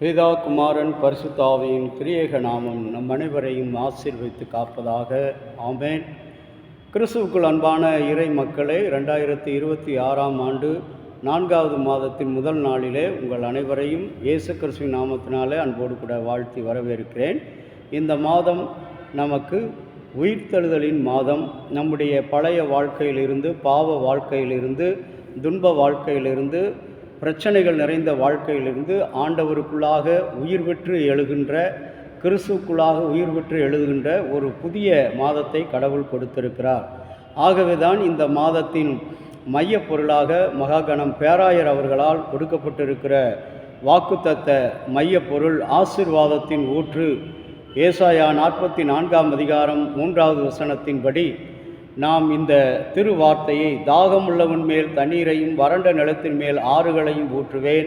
பிதா குமாரன் பரிசுத்த ஆவியின் கிரியேக நாமம் நம் அனைவரையும் ஆசீர்வதித்து காப்பதாக. ஆமென். கிறிஸ்துவுக்குள் அன்பான இறை மக்களே, 2026ஆம் ஆண்டு 4வது மாதத்தின் முதல் நாளிலே உங்கள் அனைவரையும் இயேசு கிறிஸ்துவின் நாமத்தினாலே அன்போடு கூட வாழ்த்தி வரவேற்கிறேன். இந்த மாதம் நமக்கு உயிர்த்தெழுதலின் மாதம். நம்முடைய பழைய வாழ்க்கையிலிருந்து, பாவ வாழ்க்கையிலிருந்து, துன்ப வாழ்க்கையிலிருந்து, பிரச்சனைகள் நிறைந்த வாழ்க்கையிலிருந்து ஆண்டவருக்குள்ளாக உயிர் பெற்று எழுகின்ற, கிறிஸ்துக்குள்ளாக உயிர் பெற்று எழுதுகின்ற ஒரு புதிய மாதத்தை கடவுள் கொடுத்திருக்கிறார். ஆகவே தான் இந்த மாதத்தின் மைய பொருளாக மகாகணம் பேராயர் அவர்களால் கொடுக்கப்பட்டிருக்கிற வாக்குத்தத்த மைய பொருள் ஆசீர்வாதத்தின் ஊற்று. ஏசாயா 44ஆம் அதிகாரம் 3வது வசனத்தின்படி நாம் இந்த திருவார்த்தையை, தாகமுள்ளவன் மேல் தண்ணீரையும் வறண்ட நிலத்தின் மேல் ஆறுகளையும் ஊற்றுவேன்,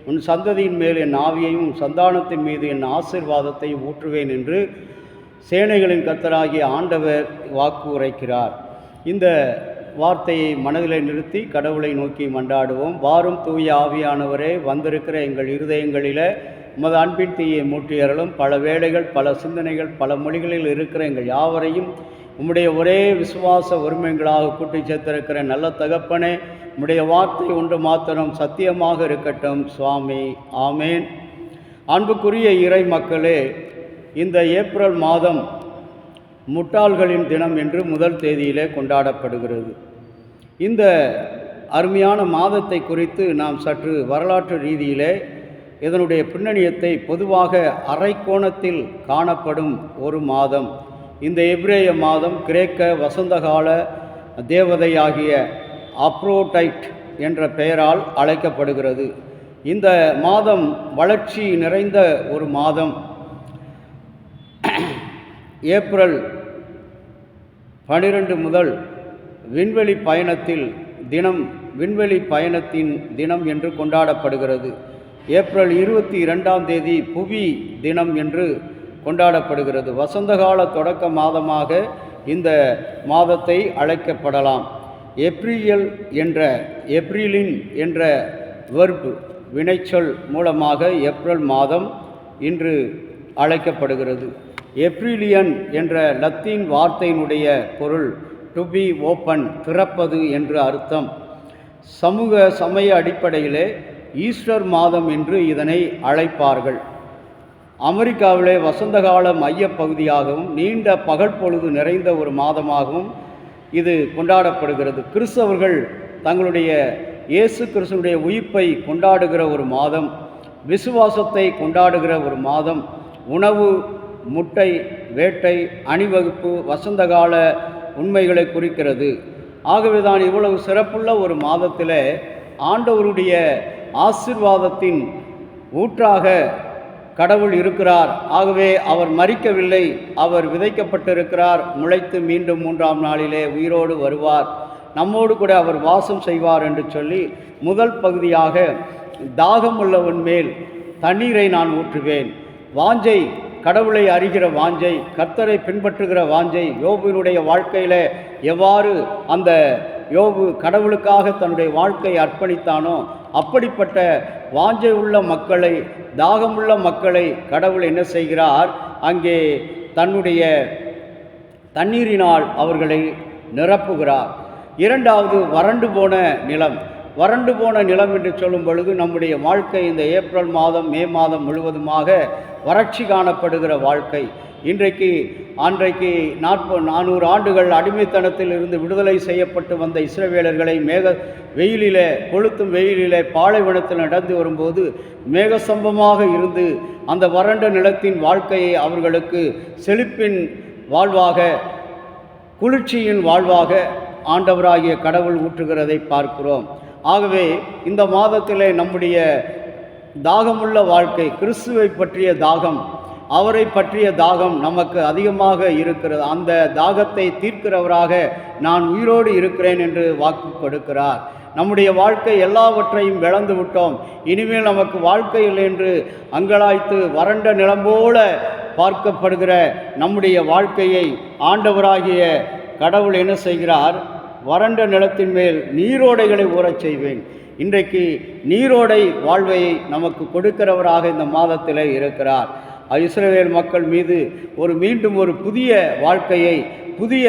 உன் சந்ததியின் மேல் என் ஆவியையும் சந்தானத்தின் மீது என் ஆசீர்வாதத்தையும் ஊற்றுவேன் என்று சேனைகளின் கர்த்தராகிய ஆண்டவர் வாக்கு உரைக்கிறார். இந்த வார்த்தையை மனதிலே நிறுத்தி கடவுளை நோக்கி மன்றாடுவோம். வாரும் தூய ஆவியானவரே, வந்திருக்கிற எங்கள் இருதயங்களில் உமது அன்பின் தீயை மூட்டியறலும். பல வேளைகள், பல சிந்தனைகள், பல மொழிகளில் இருக்கிற எங்கள் யாவரையும் உம்முடைய ஒரே விசுவாச உரிமைகளாக கூட்டி சேர்த்திருக்கிற நல்ல தகப்பனே, உம்முடைய வார்த்தை ஒன்று மாத்திரம் சத்தியமாக இருக்கட்டும் சுவாமி. ஆமேன். அன்புக்குரிய இறை மக்களே, இந்த ஏப்ரல் மாதம் முட்டாள்களின் தினம் என்று முதல் தேதியிலே கொண்டாடப்படுகிறது. இந்த அருமையான மாதத்தை குறித்து நாம் சற்று வரலாற்று ரீதியிலே இதனுடைய பின்னணியத்தை, பொதுவாக அரைக்கோணத்தில் காணப்படும் ஒரு மாதம் இந்த எபிரேய மாதம் கிரேக்க வசந்தகால தேவதையாகிய அப்ரோடைட் என்ற பெயரால் அழைக்கப்படுகிறது. இந்த மாதம் வளர்ச்சி நிறைந்த ஒரு மாதம். ஏப்ரல் 12 முதல் விண்வெளி பயணத்தின் தினம் என்று கொண்டாடப்படுகிறது. ஏப்ரல் 22ஆம் தேதி புவி தினம் என்று கொண்டாடப்படுகிறது. வசந்தகால தொடக்க மாதமாக இந்த மாதத்தை அழைக்கப்படலாம். ஏப்ரிலின் என்ற வெர்ப் வினைச்சொல் மூலமாக ஏப்ரல் மாதம் இன்று அழைக்கப்படுகிறது. ஏப்ரிலியன் என்ற லத்தீன் வார்த்தையினுடைய பொருள் டு பி ஓப்பன், திறப்பது என்று அர்த்தம். சமூக சமய அடிப்படையிலே ஈஸ்டர் மாதம் என்று இதனை அழைப்பார்கள். அமெரிக்காவிலே வசந்தகால மையப்பகுதியாகவும் நீண்ட பகல் பொழுது நிறைந்த ஒரு மாதமாகவும் இது கொண்டாடப்படுகிறது. கிறிஸ்தவர்கள் தங்களுடைய இயேசு கிறிஸ்துடைய உயிர்ப்பை கொண்டாடுகிற ஒரு மாதம், விசுவாசத்தை கொண்டாடுகிற ஒரு மாதம். உணவு, முட்டை, வேட்டை, அணிவகுப்பு, வசந்தகால உண்மைகளை குறிக்கிறது. ஆகவே தான் இவ்வளவு சிறப்புள்ள ஒரு மாதத்தில் ஆண்டவருடைய ஆசீர்வாதத்தின் ஊற்றாக கடவுள் இருக்கிறார். ஆகவே அவர் மரிக்கவில்லை, அவர் விதைக்கப்பட்டிருக்கிறார். முளைத்து மீண்டும் 3ஆம் நாளிலே உயிரோடு வருவார், நம்மோடு கூட அவர் வாசம் செய்வார் என்று சொல்லி முதல் பகுதியாக தாகம் உள்ளவன் மேல் தண்ணீரை நான் ஊற்றுவேன். வாஞ்சை, கடவுளை அறிகிற வாஞ்சை, கர்த்தரை பின்பற்றுகிற வாஞ்சை. யோபுவினுடைய வாழ்க்கையில் எவ்வாறு அந்த யோபு கடவுளுக்காக தன்னுடைய வாழ்க்கையை அர்ப்பணித்தானோ அப்படிப்பட்ட வாஞ்சை உள்ள மக்களை, தாகமுள்ள மக்களை கடவுள் என்ன செய்கிறார்? அங்கே தன்னுடைய தண்ணீரினால் அவர்களை நிரப்புகிறார். இரண்டாவது, வறண்டு போன நிலம். வறண்டு போன நிலம் என்று சொல்லும் பொழுது நம்முடைய வாழ்க்கை இந்த ஏப்ரல் மாதம், மே மாதம் முழுவதுமாக வறட்சி காணப்படுகிற வாழ்க்கை. அன்றைக்கு 400 ஆண்டுகள் அடிமைத்தனத்தில் இருந்து விடுதலை செய்யப்பட்டு வந்த இஸ்ரவேலர்களை வெயிலிலே, கொளுத்தும் வெயிலிலே பாலைவனத்தில் நடந்து வரும்போது மேகஸ்தம்பமாக இருந்து அந்த வறண்ட நிலத்தின் வாழ்க்கையை அவர்களுக்கு செழிப்பின் வாழ்வாக, குளிர்ச்சியின் வாழ்வாக ஆண்டவராகிய கடவுள் ஊற்றுகிறதை பார்க்கிறோம். ஆகவே இந்த மாதத்திலே நம்முடைய தாகமுள்ள வாழ்க்கை, கிறிஸ்துவை பற்றிய தாகம், அவரை பற்றிய தாகம் நமக்கு அதிகமாக இருக்கிறது. அந்த தாகத்தை தீர்க்கிறவராக நான் உயிரோடு இருக்கிறேன் என்று வாக்கு கொடுக்கிறார். நம்முடைய வாழ்க்கை எல்லாவற்றையும் இழந்து விட்டோம், இனிமேல் நமக்கு வாழ்க்கை இல்லை என்று அங்கலாய்த்து வறண்ட நிலம்போல பார்க்கப்படுகிற நம்முடைய வாழ்க்கையை ஆண்டவராகிய கடவுள் என்ன செய்கிறார்? வறண்ட நிலத்தின் மேல் நீரோடைகளை ஊறச் செய்வேன். இன்றைக்கு நீரோடை வாழ்வை நமக்கு கொடுக்கிறவராக இந்த மாதத்தில் இருக்கிறார். இஸ்ரவேல் மக்கள் மீது மீண்டும் ஒரு புதிய வாழ்க்கையை, புதிய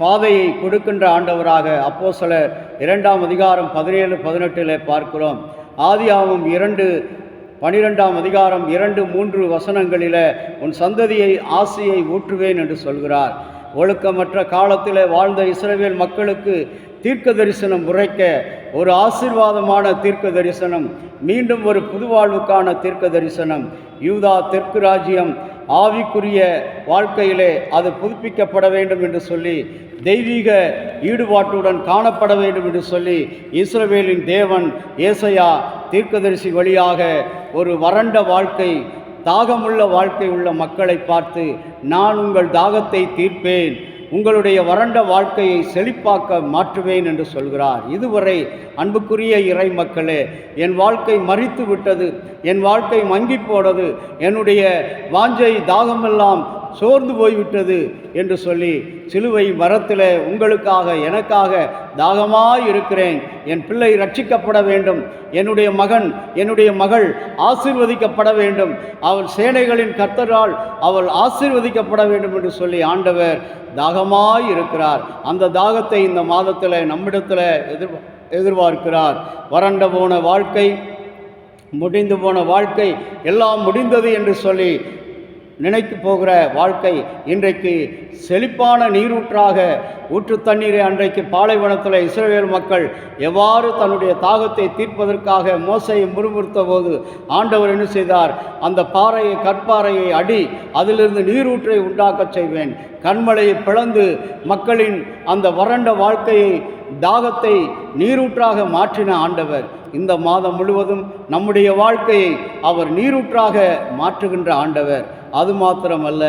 பாதையை கொடுக்கின்ற ஆண்டவராக அப்போஸ்தலர் 2ஆம் அதிகாரம் 17-18 பார்க்கிறோம். ஆதியாகமம் 2:12ஆம் அதிகாரம் 2-3 வசனங்களில் உன் சந்ததியை ஆசியை ஊற்றுவேன் என்று சொல்கிறார். ஒழுக்கமற்ற காலத்தில் வாழ்ந்த இஸ்ரவேல் மக்களுக்கு தீர்க்க தரிசனம் உரைக்க ஒரு ஆசீர்வாதமான தீர்க்க தரிசனம், மீண்டும் ஒரு புது வாழ்வுக்கான தீர்க்க தரிசனம். யூதா தெற்கு ராஜ்யம் ஆவிக்குரிய வாழ்க்கையிலே அது புதுப்பிக்கப்பட வேண்டும் என்று சொல்லி, தெய்வீக ஈடுபாட்டுடன் காணப்பட வேண்டும் என்று சொல்லி இஸ்ரவேலின் தேவன் ஏசாயா தீர்க்கதரிசி வழியாக ஒரு வறண்ட வாழ்க்கை, தாகமுள்ள வாழ்க்கை உள்ள மக்களை பார்த்து, நான் உங்கள் தாகத்தை தீர்ப்பேன், உங்களுடைய வறண்ட வாழ்க்கையை செழிப்பாக்க மாற்றுவேன் என்று சொல்கிறார். இதுவரை அன்புக்குரிய இறை மக்களே, என் வாழ்க்கை மரித்து விட்டது, என் வாழ்க்கை மங்கி போனது, என்னுடைய வாஞ்சை தாகமெல்லாம் சோர்ந்து போய்விட்டது என்று சொல்லி சிலுவை மரத்தில் உங்களுக்காக எனக்காக தாகமாய் இருக்கிறேன், என் பிள்ளை ரட்சிக்கப்பட வேண்டும், என்னுடைய மகன் என்னுடைய மகள் ஆசீர்வதிக்கப்பட வேண்டும், அவள் சேனைகளின் கர்த்தரால் அவள் ஆசீர்வதிக்கப்பட வேண்டும் என்று சொல்லி ஆண்டவர் தாகமாய் இருக்கிறார். அந்த தாகத்தை இந்த மாதத்தில் நம்மிடத்தில் எதிர்பார்க்கிறார். வறண்ட போன வாழ்க்கை, முடிந்து போன வாழ்க்கை, எல்லாம் முடிந்தது என்று சொல்லி நினைத்து போகிற வாழ்க்கை இன்றைக்கு செழிப்பான நீரூற்றாக, ஊற்று தண்ணீரை அன்றைக்கு பாலைவனத்தில் இஸ்ரவேல் மக்கள் எவ்வாறு தன்னுடைய தாகத்தை தீர்ப்பதற்காக மோசையை முறுமுறுத்த போது ஆண்டவர் என்ன செய்தார்? அந்த பாறையை, கற்பாறையை அடி, அதிலிருந்து நீரூற்றை உண்டாக்கச் செய்வேன், கண்மலையை பிளந்து மக்களின் அந்த வறண்ட வாழ்க்கையை, தாகத்தை நீரூற்றாக மாற்றின ஆண்டவர் இந்த மாதம் முழுவதும் நம்முடைய வாழ்க்கையை அவர் நீரூற்றாக மாற்றுகின்ற ஆண்டவர். அது மாத்திரமல்ல,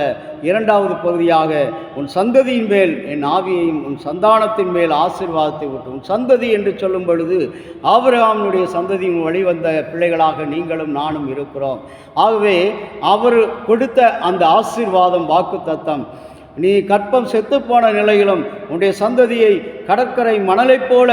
இரண்டாவது பகுதியாக உன் சந்ததியின் மேல் என் ஆவியையும் உன் சந்தானத்தின் மேல் ஆசீர்வாதத்தை ஊட்டும். உன் சந்ததி என்று சொல்லும் பொழுது ஆபிரகாமுடைய சந்ததியின் வழிவந்த பிள்ளைகளாக நீங்களும் நானும் இருக்கிறோம். ஆகவே அவர் கொடுத்த அந்த ஆசீர்வாதம், வாக்கு தத்தம், நீ கற்பம் செத்துப்போன நிலையிலும் உன்னுடைய சந்ததியை கடற்கரை மணலைப் போல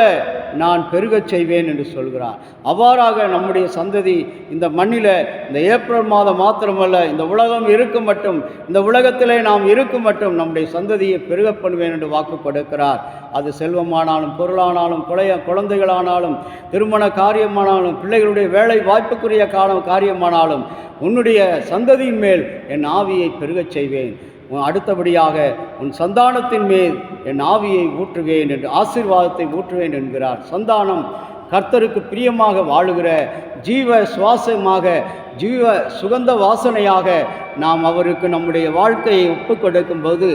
நான் பெருகச் செய்வேன் என்று சொல்கிறார். அவ்வாறாக நம்முடைய சந்ததி இந்த மண்ணில் இந்த ஏப்ரல் மாதம் மாத்திரமல்ல, இந்த உலகம் இருக்கும் மட்டும், இந்த உலகத்திலே நாம் இருக்கும் மட்டும் நம்முடைய சந்ததியை பெருக பண்ணுவேன் என்று வாக்கு கொடுக்கிறார். அது செல்வமானாலும், பொருளானாலும், குழந்தைகளானாலும், திருமண காரியமானாலும், பிள்ளைகளுடைய வேலை வாய்ப்புக்குரிய காரியமானாலும் உன்னுடைய சந்ததியின் மேல் என் ஆவியை பெருகச் செய்வேன், அடுத்தபடியாக உன் சந்தானத்தின் மேல் என் ஆவியை ஊற்றுவேன் என்று, ஆசீர்வாதத்தை ஊற்றுவேன் என்கிறார். சந்தானம் கர்த்தருக்கு பிரியமாக வாழுகிற ஜீவ சுவாசமாக, ஜீவ சுகந்த வாசனையாக நாம் அவருக்கு நம்முடைய வாழ்க்கையை ஒப்புக் கொடுக்கும்போது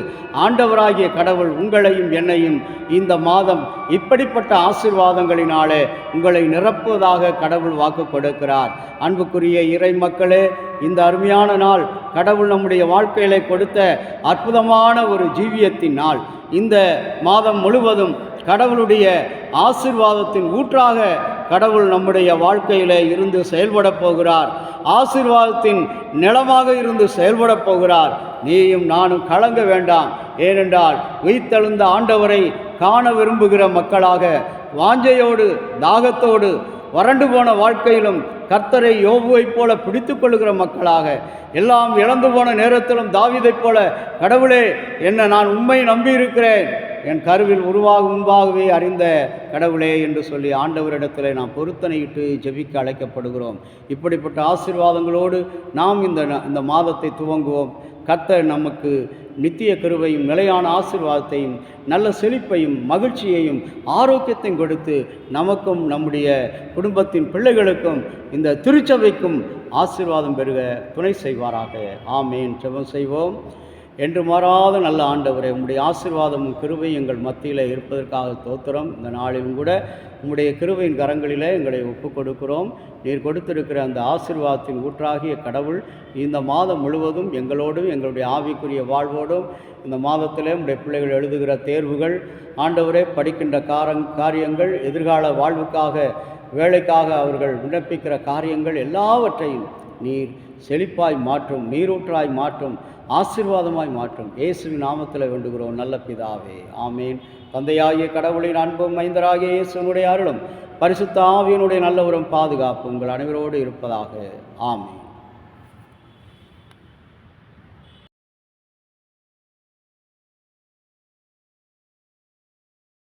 ஆண்டவராகிய கடவுள் உங்களையும் என்னையும் இந்த மாதம் இப்படிப்பட்ட ஆசீர்வாதங்களினாலே உங்களை நிரப்புவதாக கடவுள் வாக்கு கொடுக்கிறார். அன்புக்குரிய இறை மக்களே, இந்த அருமையான நாள் கடவுள் நம்முடைய வாழ்க்கையிலே கொடுத்த அற்புதமான ஒரு ஜீவியத்தின் நாள். இந்த மாதம் முழுவதும் கடவுளுடைய ஆசீர்வாதத்தின் ஊற்றாக கடவுள் நம்முடைய வாழ்க்கையில் இருந்து செயல்பட போகிறார். ஆசீர்வாதத்தின் நிலமாக இருந்து செயல்பட போகிறார். நீயும் நானும் கலங்க வேண்டாம். ஏனென்றால் உயிர்த்தெழுந்த ஆண்டவரை காண விரும்புகிற மக்களாக, வாஞ்சையோடு தாகத்தோடு வறண்டு போன வாழ்க்கையிலும் கர்த்தரை யோபுவைப் போல பிடித்து கொள்ளுகிற மக்களாக, எல்லாம் இழந்து போன நேரத்திலும் தாவீதைப் போல, கடவுளே என்ன நான் உம்மை நம்பியிருக்கிறேன், என் கருவில் உருவாகும் முன்பாகவே அறிந்த கடவுளே என்று சொல்லி ஆண்டவரிடத்தில் நாம் பொருத்தனையிட்டு ஜெபிக்க அழைக்கப்படுகிறோம். இப்படிப்பட்ட ஆசீர்வாதங்களோடு நாம் இந்த மாதத்தை துவங்குவோம். கர்த்தர் நமக்கு நித்திய கிருபையும் நிலையான ஆசீர்வாதத்தையும் நல்ல செழிப்பையும் மகிழ்ச்சியையும் ஆரோக்கியத்தையும் கொடுத்து நமக்கும் நம்முடைய குடும்பத்தின் பிள்ளைகளுக்கும் இந்த திருச்சபைக்கும் ஆசீர்வாதம் பெருக துணை செய்வாராக. ஆமேன். ஜெபம் செய்வோம். என்று மாறாத நல்ல ஆண்டவரே, உம்முடைய ஆசீர்வாதமும் கிருபையும் எங்கள் மத்தியில் இருப்பதற்காக தோத்திரம். இந்த நாளிலும் கூட உம்முடைய கிருபையின் கரங்களிலே எங்களை ஒப்புக் கொடுக்கிறோம். நீர் கொடுத்திருக்கிற அந்த ஆசீர்வாதத்தின் ஊற்றாகிய கடவுள் இந்த மாதம் முழுவதும் எங்களோடும் எங்களுடைய ஆவிக்குரிய வாழ்வோடும், இந்த மாதத்திலே உம்முடைய பிள்ளைகள் எழுதுகிற தேர்வுகள், ஆண்டவரே படிக்கின்ற காரியங்கள், எதிர்கால வாழ்வுக்காக வேலைக்காக அவர்கள் விண்ணப்பிக்கிற காரியங்கள் எல்லாவற்றையும் நீர் செழிப்பாய் மாற்றும், நீரூற்றாய் மாற்றும், ஆசீர்வாதமாய் மாற்றும். இயேசுவின் நாமத்தில் வேண்டுகிறோம் நல்ல பிதாவே. ஆமேன். தந்தையாகிய கடவுளின் அன்பும் மைந்தராகிய இயேசுவினுடைய அருளும் பரிசுத்த ஆவியினுடைய நல்ல ஒரு பாதுகாப்பு உங்கள் அனைவரோடு இருப்பதாக. ஆமென்.